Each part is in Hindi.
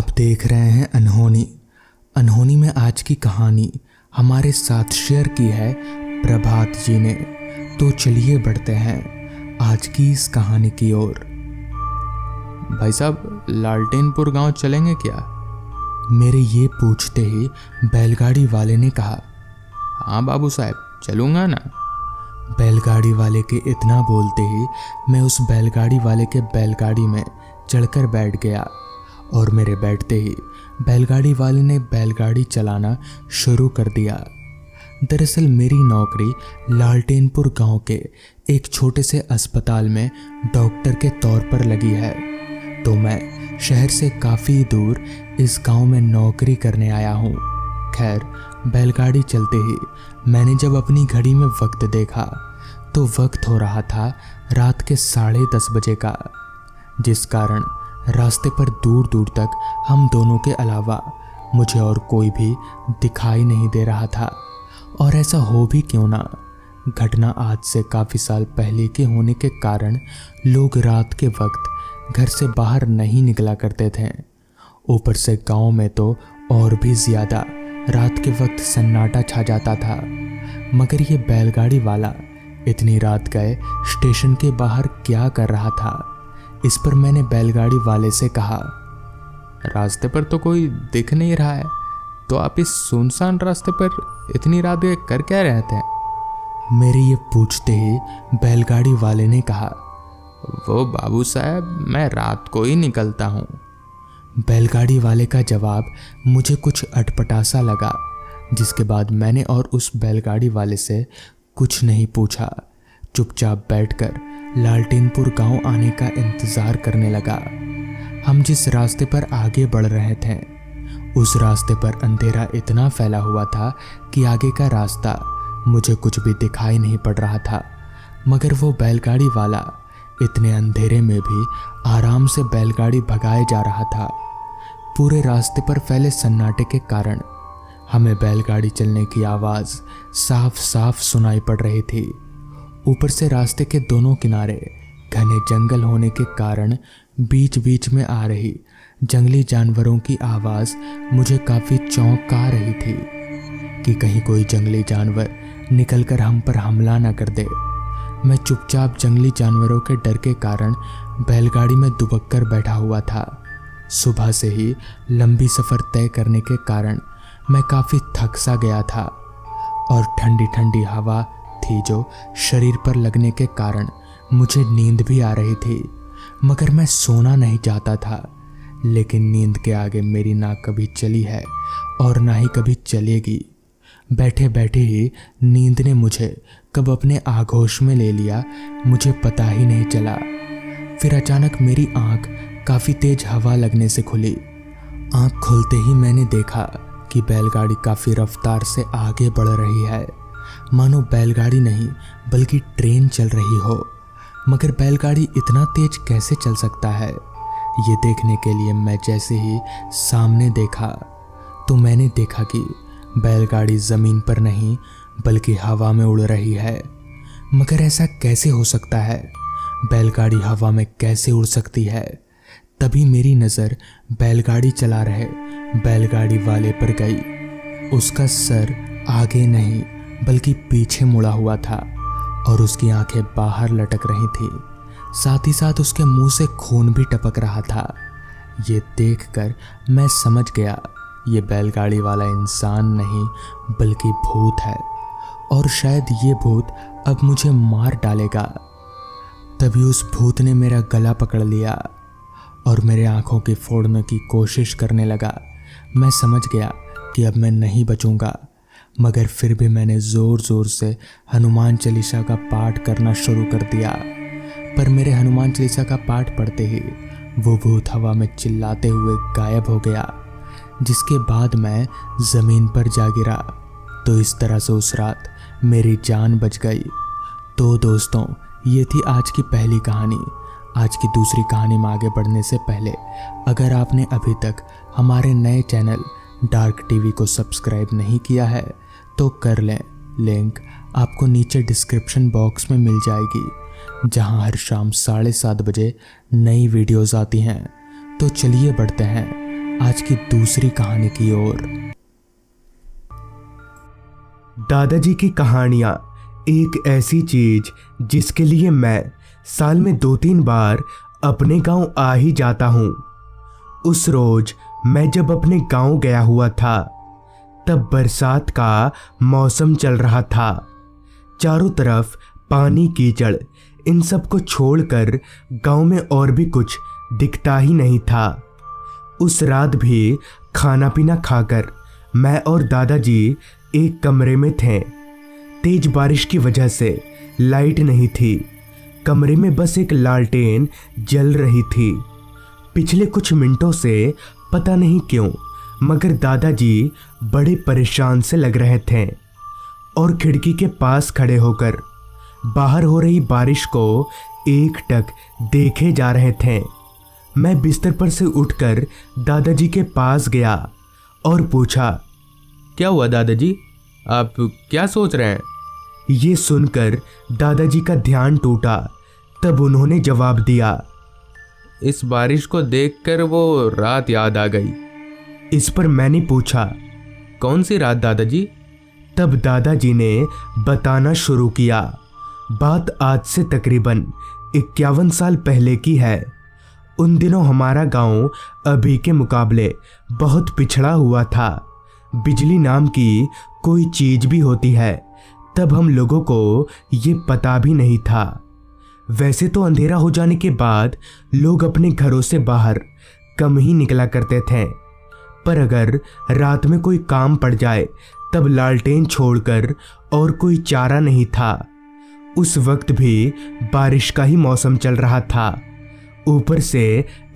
आप देख रहे हैं अनहोनी। अनहोनी में आज की कहानी हमारे साथ शेयर की है प्रभात जी ने। तो चलिए बढ़ते हैं आज की इस कहानी की ओर। भाई साहब, लालटेनपुर गांव चलेंगे क्या? मेरे ये पूछते ही बैलगाड़ी वाले ने कहा, हाँ बाबू साहब, चलूँगा ना। बैलगाड़ी वाले के इतना बोलते ही मैं उस बैलगाड़ी वाले के बैलगाड़ी में चढ़कर बैठ गया और मेरे बैठते ही बैलगाड़ी वाले ने बैलगाड़ी चलाना शुरू कर दिया। दरअसल मेरी नौकरी लालटेनपुर गांव के एक छोटे से अस्पताल में डॉक्टर के तौर पर लगी है, तो मैं शहर से काफ़ी दूर इस गांव में नौकरी करने आया हूँ। खैर, बैलगाड़ी चलते ही मैंने जब अपनी घड़ी में वक्त देखा तो वक्त हो रहा था रात के 10:30 बजे का, जिस कारण रास्ते पर दूर दूर तक हम दोनों के अलावा मुझे और कोई भी दिखाई नहीं दे रहा था। और ऐसा हो भी क्यों ना, घटना आज से काफ़ी साल पहले के होने के कारण लोग रात के वक्त घर से बाहर नहीं निकला करते थे। ऊपर से गांव में तो और भी ज़्यादा रात के वक्त सन्नाटा छा जाता था। मगर ये बैलगाड़ी वाला इतनी रात गए स्टेशन के बाहर क्या कर रहा था? इस पर मैंने बैलगाड़ी वाले से कहा, रास्ते पर तो कोई दिख नहीं रहा है, तो आप इस सुनसान रास्ते पर इतनी रात गए कर क्या रहे थे? मेरे ये पूछते ही बैलगाड़ी वाले ने कहा, वो बाबू साहब, मैं रात को ही निकलता हूँ। बैलगाड़ी वाले का जवाब मुझे कुछ अटपटा लगा, जिसके बाद मैंने और उस बैलगाड़ी वाले से कुछ नहीं पूछा। चुपचाप बैठकर लालटेनपुर गांव आने का इंतज़ार करने लगा। हम जिस रास्ते पर आगे बढ़ रहे थे उस रास्ते पर अंधेरा इतना फैला हुआ था कि आगे का रास्ता मुझे कुछ भी दिखाई नहीं पड़ रहा था। मगर वो बैलगाड़ी वाला इतने अंधेरे में भी आराम से बैलगाड़ी भगाए जा रहा था। पूरे रास्ते पर फैले सन्नाटे के कारण हमें बैलगाड़ी चलने की आवाज़ साफ साफ सुनाई पड़ रही थी। ऊपर से रास्ते के दोनों किनारे घने जंगल होने के कारण बीच बीच में आ रही जंगली जानवरों की आवाज़ मुझे काफ़ी चौंका रही थी कि कहीं कोई जंगली जानवर निकलकर हम पर हमला न कर दे। मैं चुपचाप जंगली जानवरों के डर के कारण बैलगाड़ी में दुबक कर बैठा हुआ था। सुबह से ही लंबी सफ़र तय करने के कारण मैं काफ़ी थक सा गया था और ठंडी ठंडी हवा थी जो शरीर पर लगने के कारण मुझे नींद भी आ रही थी। मगर मैं सोना नहीं चाहता था, लेकिन नींद के आगे मेरी ना कभी चली है और ना ही कभी चलेगी। बैठे बैठे ही नींद ने मुझे कब अपने आगोश में ले लिया मुझे पता ही नहीं चला। फिर अचानक मेरी आंख काफ़ी तेज हवा लगने से खुली। आंख खुलते ही मैंने देखा कि बैलगाड़ी काफ़ी रफ्तार से आगे बढ़ रही है, मानो बैलगाड़ी नहीं बल्कि ट्रेन चल रही हो। मगर बैलगाड़ी इतना तेज कैसे चल सकता है, ये देखने के लिए मैं जैसे ही सामने देखा तो मैंने देखा कि बैलगाड़ी ज़मीन पर नहीं बल्कि हवा में उड़ रही है। मगर ऐसा कैसे हो सकता है? बैलगाड़ी हवा में कैसे उड़ सकती है? तभी मेरी नज़र बैलगाड़ी चला रहे बैलगाड़ी वाले पर गई। उसका सर आगे नहीं बल्कि पीछे मुड़ा हुआ था और उसकी आंखें बाहर लटक रही थी। साथ ही साथ उसके मुंह से खून भी टपक रहा था। ये देखकर मैं समझ गया ये बैलगाड़ी वाला इंसान नहीं बल्कि भूत है और शायद ये भूत अब मुझे मार डालेगा। तभी उस भूत ने मेरा गला पकड़ लिया और मेरे आंखों की फोड़ने की कोशिश करने लगा। मैं समझ गया कि अब मैं नहीं बचूंगा, मगर फिर भी मैंने ज़ोर ज़ोर से हनुमान चालीसा का पाठ करना शुरू कर दिया। पर मेरे हनुमान चालीसा का पाठ पढ़ते ही वो भूत हवा में चिल्लाते हुए गायब हो गया, जिसके बाद मैं ज़मीन पर जा गिरा। तो इस तरह से उस रात मेरी जान बच गई। तो दोस्तों, ये थी आज की पहली कहानी। आज की दूसरी कहानी में आगे बढ़ने से पहले अगर आपने अभी तक हमारे नए चैनल डार्क टीवी को सब्सक्राइब नहीं किया है तो कर लें। लिंक आपको नीचे डिस्क्रिप्शन बॉक्स में मिल जाएगी, जहां हर शाम 7:30 बजे नई वीडियोस आती हैं। तो चलिए बढ़ते हैं आज की दूसरी कहानी की ओर। दादाजी की कहानियाँ एक ऐसी चीज जिसके लिए मैं साल में 2-3 बार अपने गांव आ ही जाता हूँ। उस रोज मैं जब अपने गांव गया हुआ था तब बरसात का मौसम चल रहा था। चारों तरफ पानी कीचड़, इन सब को छोड़कर गांव में और भी कुछ दिखता ही नहीं था। उस रात भी खाना पीना खाकर मैं और दादाजी एक कमरे में थे। तेज बारिश की वजह से लाइट नहीं थी। कमरे में बस एक लालटेन जल रही थी। पिछले कुछ मिनटों से पता नहीं क्यों मगर दादाजी बड़े परेशान से लग रहे थे और खिड़की के पास खड़े होकर बाहर हो रही बारिश को एकटक देखे जा रहे थे। मैं बिस्तर पर से उठकर दादाजी के पास गया और पूछा, क्या हुआ दादाजी, आप क्या सोच रहे हैं? ये सुनकर दादाजी का ध्यान टूटा। तब उन्होंने जवाब दिया, इस बारिश को देखकर वो रात याद आ गई। इस पर मैंने पूछा, कौन सी रात दादाजी? तब दादाजी ने बताना शुरू किया। बात आज से तकरीबन 51 साल पहले की है। उन दिनों हमारा गांव अभी के मुकाबले बहुत पिछड़ा हुआ था। बिजली नाम की कोई चीज भी होती है तब हम लोगों को ये पता भी नहीं था। वैसे तो अंधेरा हो जाने के बाद लोग अपने घरों से बाहर कम ही निकला करते थे, पर अगर रात में कोई काम पड़ जाए तब लालटेन छोड़कर और कोई चारा नहीं था। उस वक्त भी बारिश का ही मौसम चल रहा था। ऊपर से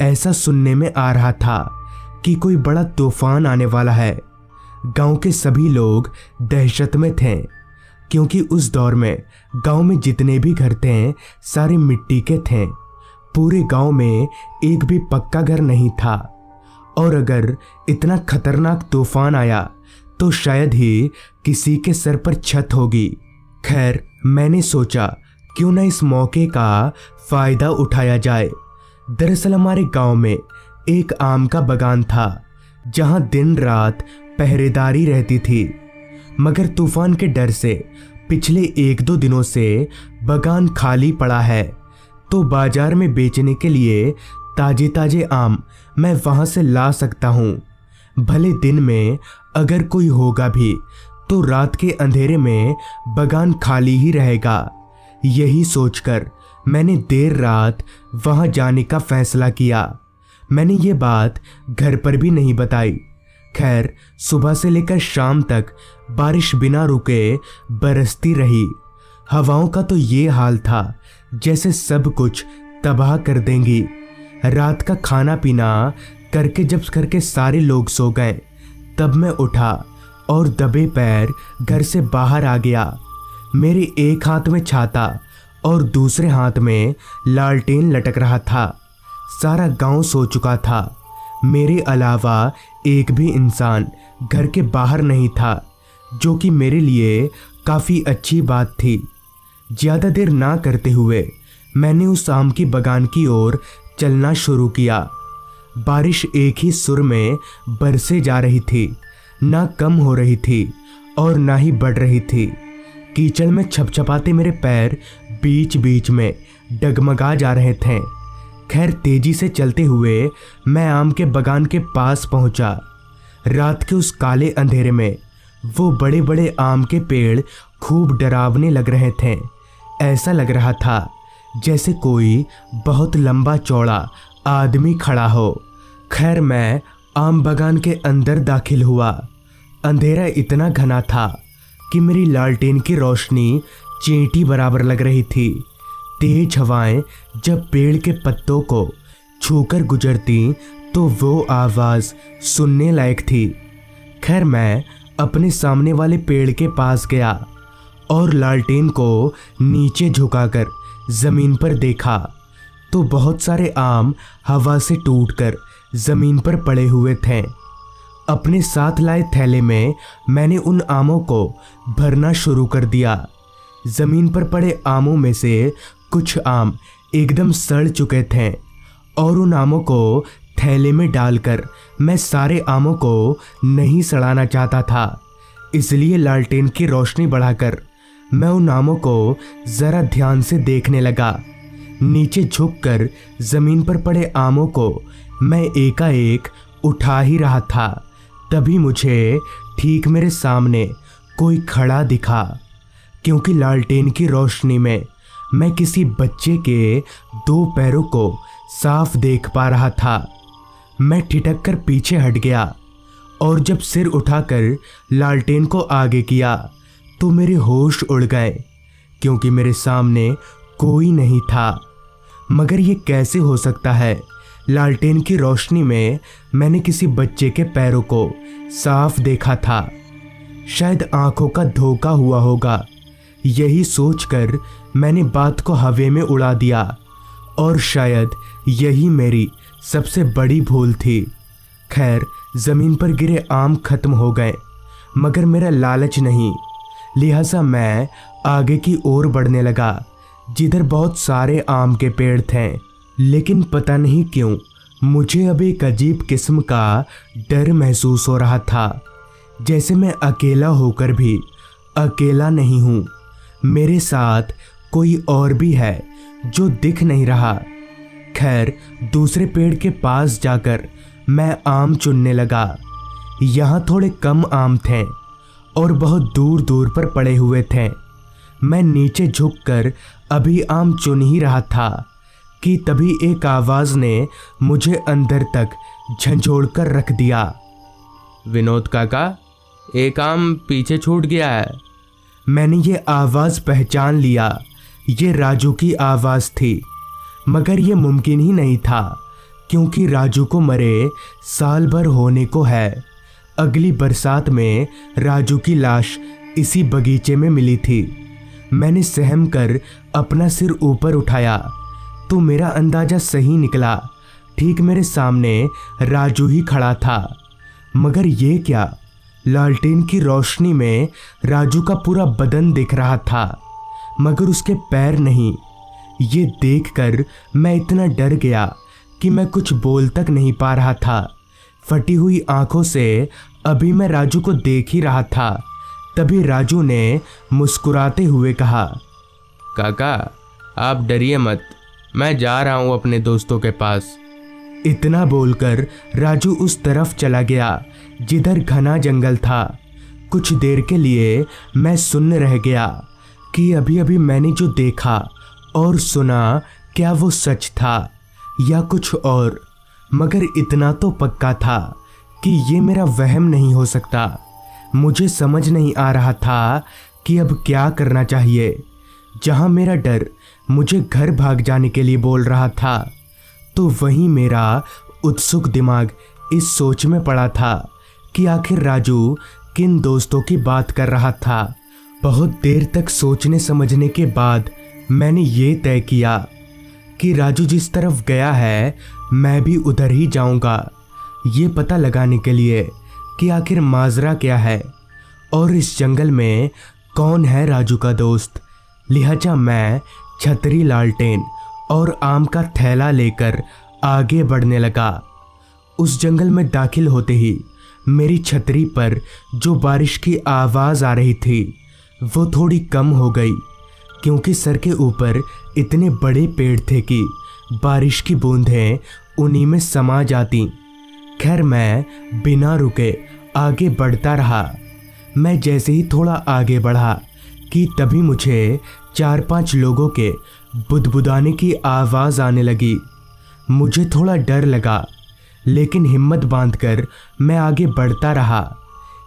ऐसा सुनने में आ रहा था कि कोई बड़ा तूफान आने वाला है। गांव के सभी लोग दहशत में थे क्योंकि उस दौर में गांव में जितने भी घर थे सारे मिट्टी के थे। पूरे गांव में एक भी पक्का घर नहीं था और अगर इतना खतरनाक तूफान आया तो शायद ही किसी के सर पर छत होगी। खैर, मैंने सोचा क्यों ना इस मौके का फायदा उठाया जाए। दरअसल हमारे गांव में एक आम का बगान था जहां दिन रात पहरेदारी रहती थी, मगर तूफान के डर से पिछले 1-2 दिनों से बगान खाली पड़ा है। तो बाजार में बेचने के लिए ताजे ताजे आम मैं वहां से ला सकता हूं। भले दिन में अगर कोई होगा भी तो रात के अंधेरे में बगान खाली ही रहेगा। यही सोचकर मैंने देर रात वहां जाने का फैसला किया। मैंने ये बात घर पर भी नहीं बताई। खैर, सुबह से लेकर शाम तक बारिश बिना रुके बरसती रही। हवाओं का तो ये हाल था जैसे सब कुछ तबाह कर देंगी। रात का खाना पीना करके जब करके सारे लोग सो गए तब मैं उठा और दबे पैर घर से बाहर आ गया। मेरे एक हाथ में छाता और दूसरे हाथ में लालटेन लटक रहा था। सारा गांव सो चुका था। मेरे अलावा एक भी इंसान घर के बाहर नहीं था, जो कि मेरे लिए काफ़ी अच्छी बात थी। ज़्यादा देर ना करते हुए मैंने उस आम की बगान की ओर चलना शुरू किया। बारिश एक ही सुर में बरसे जा रही थी, ना कम हो रही थी और ना ही बढ़ रही थी। कीचड़ में छपछपाते मेरे पैर बीच बीच में डगमगा जा रहे थे। खैर, तेजी से चलते हुए मैं आम के बगान के पास पहुंचा। रात के उस काले अंधेरे में वो बड़े बड़े आम के पेड़ खूब डरावने लग रहे थे। ऐसा लग रहा था जैसे कोई बहुत लंबा चौड़ा आदमी खड़ा हो। खैर, मैं आम बगान के अंदर दाखिल हुआ। अंधेरा इतना घना था कि मेरी लालटेन की रोशनी चींटी बराबर लग रही थी। तेज हवाएं जब पेड़ के पत्तों को छूकर गुजरती तो वो आवाज़ सुनने लायक थी। खैर, मैं अपने सामने वाले पेड़ के पास गया और लालटेन को नीचे झुकाकर ज़मीन पर देखा तो बहुत सारे आम हवा से टूटकर ज़मीन पर पड़े हुए थे। अपने साथ लाए थैले में मैंने उन आमों को भरना शुरू कर दिया। ज़मीन पर पड़े आमों में से कुछ आम एकदम सड़ चुके थे और उन आमों को थैले में डालकर मैं सारे आमों को नहीं सड़ाना चाहता था, इसलिए लालटेन की रोशनी बढ़ाकर मैं उन आमों को जरा ध्यान से देखने लगा। नीचे झुककर जमीन पर पड़े आमों को मैं एकाएक उठा ही रहा था, तभी मुझे ठीक मेरे सामने कोई खड़ा दिखा। क्योंकि लालटेन की रोशनी में मैं किसी बच्चे के 2 पैरों को साफ देख पा रहा था। मैं ठिठक कर पीछे हट गया और जब सिर उठाकर लालटेन को आगे किया तो मेरे होश उड़ गए, क्योंकि मेरे सामने कोई नहीं था। मगर ये कैसे हो सकता है? लालटेन की रोशनी में मैंने किसी बच्चे के पैरों को साफ देखा था। शायद आंखों का धोखा हुआ होगा। यही सोचकर मैंने बात को हवा में उड़ा दिया और शायद यही मेरी सबसे बड़ी भूल थी। खैर, जमीन पर गिरे आम खत्म हो गए, मगर मेरा लालच नहीं, लिहाजा मैं आगे की ओर बढ़ने लगा जिधर बहुत सारे आम के पेड़ थे। लेकिन पता नहीं क्यों मुझे अब एक अजीब किस्म का डर महसूस हो रहा था, जैसे मैं अकेला होकर भी अकेला नहीं हूँ। मेरे साथ कोई और भी है जो दिख नहीं रहा। खैर, दूसरे पेड़ के पास जाकर मैं आम चुनने लगा। यहाँ थोड़े कम आम थे और बहुत दूर दूर पर पड़े हुए थे। मैं नीचे झुककर अभी आम चुन ही रहा था कि तभी एक आवाज़ ने मुझे अंदर तक झंझोड़ कर रख दिया। विनोद काका, एक आम पीछे छूट गया है। मैंने ये आवाज़ पहचान लिया। ये राजू की आवाज़ थी, मगर ये मुमकिन ही नहीं था, क्योंकि राजू को मरे साल भर होने को है। अगली बरसात में राजू की लाश इसी बगीचे में मिली थी। मैंने सहम कर अपना सिर ऊपर उठाया तो मेरा अंदाज़ा सही निकला। ठीक मेरे सामने राजू ही खड़ा था। मगर ये क्या? लालटेन की रोशनी में राजू का पूरा बदन दिख रहा था, मगर उसके पैर नहीं। ये देखकर मैं इतना डर गया कि मैं कुछ बोल तक नहीं पा रहा था। फटी हुई आंखों से अभी मैं राजू को देख ही रहा था, तभी राजू ने मुस्कुराते हुए कहा, काका, आप डरिए मत, मैं जा रहा हूँ अपने दोस्तों के पास। इतना बोलकर राजू उस तरफ चला गया जिधर घना जंगल था। कुछ देर के लिए मैं सुन्न रह गया कि अभी अभी मैंने जो देखा और सुना, क्या वो सच था या कुछ और। मगर इतना तो पक्का था कि ये मेरा वहम नहीं हो सकता। मुझे समझ नहीं आ रहा था कि अब क्या करना चाहिए। जहाँ मेरा डर मुझे घर भाग जाने के लिए बोल रहा था, तो वहीं मेरा उत्सुक दिमाग इस सोच में पड़ा था कि आखिर राजू किन दोस्तों की बात कर रहा था। बहुत देर तक सोचने समझने के बाद मैंने ये तय किया कि राजू जिस तरफ गया है मैं भी उधर ही जाऊंगा, ये पता लगाने के लिए कि आखिर माजरा क्या है और इस जंगल में कौन है राजू का दोस्त। लिहाजा मैं छतरी, लालटेन और आम का थैला लेकर आगे बढ़ने लगा। उस जंगल में दाखिल होते ही मेरी छतरी पर जो बारिश की आवाज़ आ रही थी वो थोड़ी कम हो गई, क्योंकि सर के ऊपर इतने बड़े पेड़ थे कि बारिश की बूंदें उन्हीं में समा जाती। खैर, मैं बिना रुके आगे बढ़ता रहा। मैं जैसे ही थोड़ा आगे बढ़ा कि तभी मुझे 4-5 लोगों के बुदबुदाने की आवाज़ आने लगी। मुझे थोड़ा डर लगा, लेकिन हिम्मत बांधकर मैं आगे बढ़ता रहा।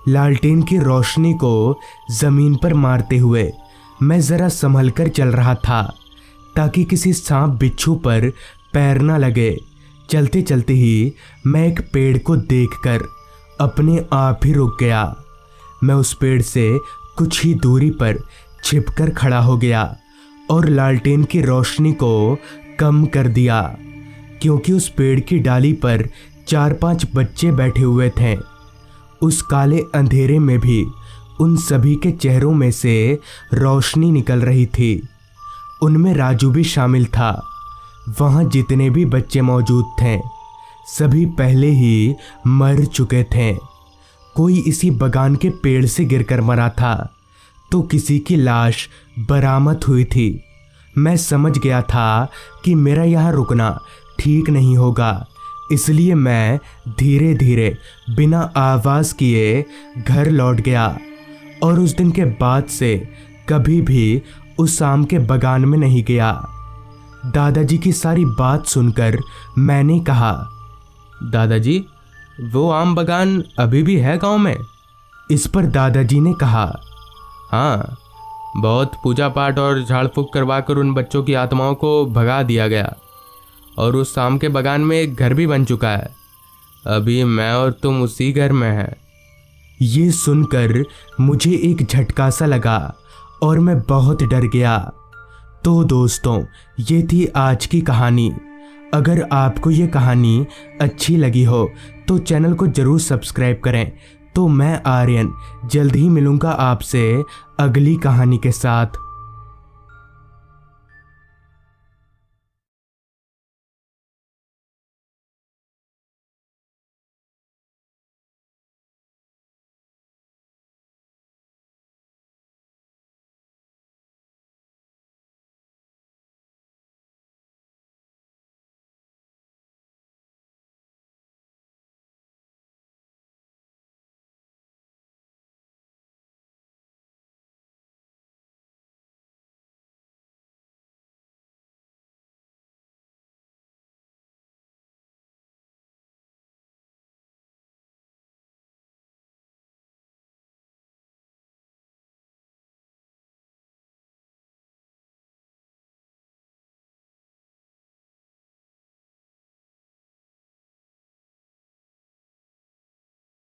लालटेन की रोशनी को ज़मीन पर मारते हुए मैं ज़रा संभल कर चल रहा था, ताकि किसी सांप बिच्छू पर पैर न लगे। चलते चलते ही मैं एक पेड़ को देखकर अपने आप ही रुक गया। मैं उस पेड़ से कुछ ही दूरी पर छिपकर खड़ा हो गया और लालटेन की रोशनी को कम कर दिया, क्योंकि उस पेड़ की डाली पर 4-5 बच्चे बैठे हुए थे। उस काले अंधेरे में भी उन सभी के चेहरों में से रोशनी निकल रही थी। उनमें राजू भी शामिल था। वहाँ जितने भी बच्चे मौजूद थे सभी पहले ही मर चुके थे। कोई इसी बगान के पेड़ से गिरकर मरा था तो किसी की लाश बरामद हुई थी। मैं समझ गया था कि मेरा यहाँ रुकना ठीक नहीं होगा, इसलिए मैं धीरे धीरे बिना आवाज़ किए घर लौट गया और उस दिन के बाद से कभी भी उस आम के बगान में नहीं गया। दादाजी की सारी बात सुनकर मैंने कहा, दादाजी, वो आम बगान अभी भी है गांव में? इस पर दादाजी ने कहा, हाँ, बहुत पूजा पाठ और झाड़ फूक करवा कर उन बच्चों की आत्माओं को भगा दिया गया और उस आम के बगान में एक घर भी बन चुका है। अभी मैं और तुम उसी घर में हैं। ये सुनकर मुझे एक झटका सा लगा और मैं बहुत डर गया। तो दोस्तों, ये थी आज की कहानी। अगर आपको ये कहानी अच्छी लगी हो तो चैनल को ज़रूर सब्सक्राइब करें। तो मैं आर्यन जल्द ही मिलूँगा आपसे अगली कहानी के साथ।